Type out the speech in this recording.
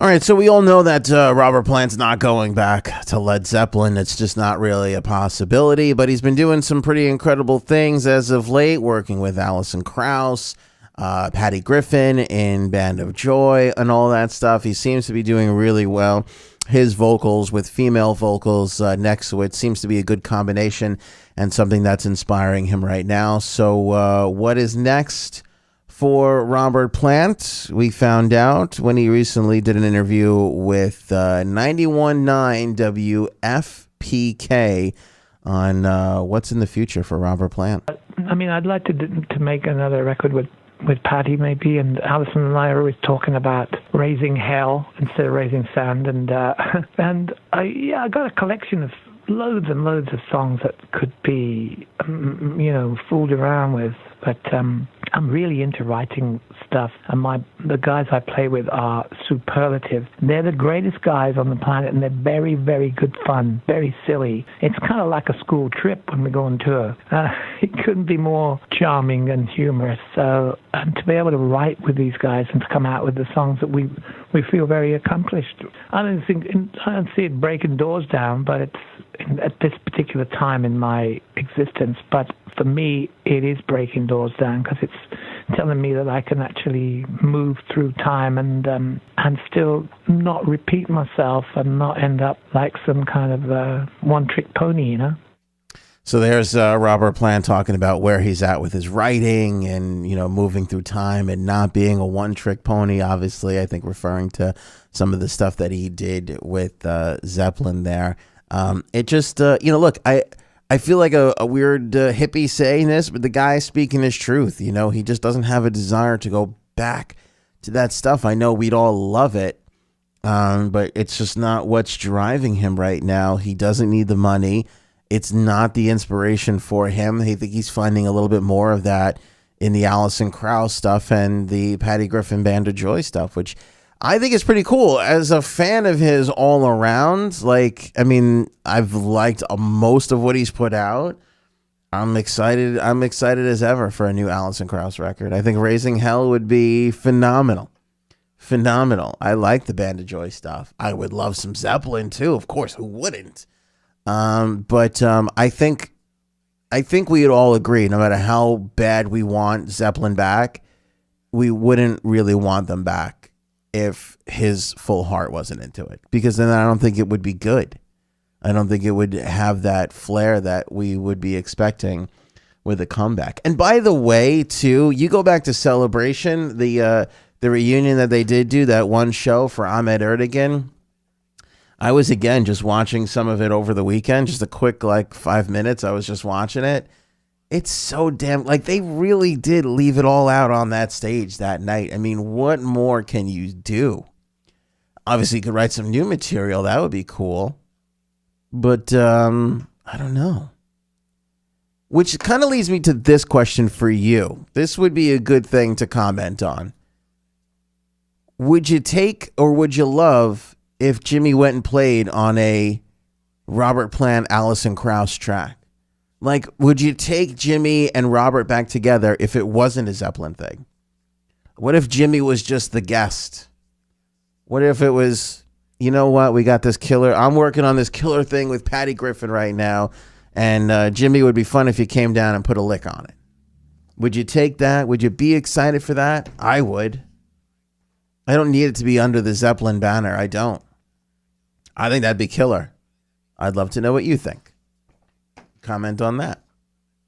All right, so we all know that Robert Plant's not going back to Led Zeppelin. It's just not really a possibility, but he's been doing some pretty incredible things as of late, working with Alison Krauss, Patty Griffin in Band of Joy, and all that stuff. He seems to be doing really well. His vocals with female vocals next to it seems to be a good combination and something that's inspiring him right now. So what is next for Robert Plant? We found out when he recently did an interview with 91.9 WFPK on what's in the future for Robert Plant. I mean, I'd like to make another record with Patty maybe, and Alison and I are always talking about raising hell instead of raising sand, and I got a collection of loads and loads of songs that could be fooled around with, but I'm really into writing stuff, and the guys I play with are superlative. They're the greatest guys on the planet, and they're very, very good fun, very silly. It's kind of like a school trip when we go on tour. It couldn't be more charming and humorous. So to be able to write with these guys and to come out with the songs that we feel very accomplished. I don't see it breaking doors down, but it's at this particular time in my existence. But for me, it is breaking doors down because it's telling me that I can actually move through time and still not repeat myself and not end up like some kind of one-trick pony, you know? So there's Robert Plant talking about where he's at with his writing and, moving through time and not being a one-trick pony, obviously, I think referring to some of the stuff that he did with Zeppelin there. It just, look, I feel like a weird hippie saying this, but the guy's speaking his truth. He just doesn't have a desire to go back to that stuff. I know we'd all love it, but it's just not what's driving him right now. He doesn't need the money. It's not the inspiration for him. I think he's finding a little bit more of that in the Alison Krauss stuff and the Patty Griffin Band of Joy stuff, which I think is pretty cool. As a fan of his all around, I've liked most of what he's put out. I'm excited as ever for a new Alison Krauss record. I think Raising Hell would be phenomenal. I like the Band of Joy stuff. I would love some Zeppelin too, of course. Who wouldn't? But I think we'd all agree, no matter how bad we want Zeppelin back, we wouldn't really want them back if his full heart wasn't into it, because then I don't think it would be good. I don't think it would have that flair that we would be expecting with a comeback. And by the way, too, you go back to Celebration, the reunion that they did do, that one show for Ahmet Ertegun. I was, again, just watching some of it over the weekend, just a quick, 5 minutes. I was just watching it. It's so damn, they really did leave it all out on that stage that night. I mean, what more can you do? Obviously, you could write some new material. That would be cool. But, I don't know. Which kind of leads me to this question for you. This would be a good thing to comment on. Would you take or would you love if Jimmy went and played on a Robert Plant, Alison Krauss track? Would you take Jimmy and Robert back together if it wasn't a Zeppelin thing? What if Jimmy was just the guest? What if it was, you know what, we got this killer, I'm working on this killer thing with Patty Griffin right now, and Jimmy would be fun if you came down and put a lick on it. Would you take that? Would you be excited for that? I would. I don't need it to be under the Zeppelin banner. I don't. I think that'd be killer. I'd love to know what you think. Comment on that.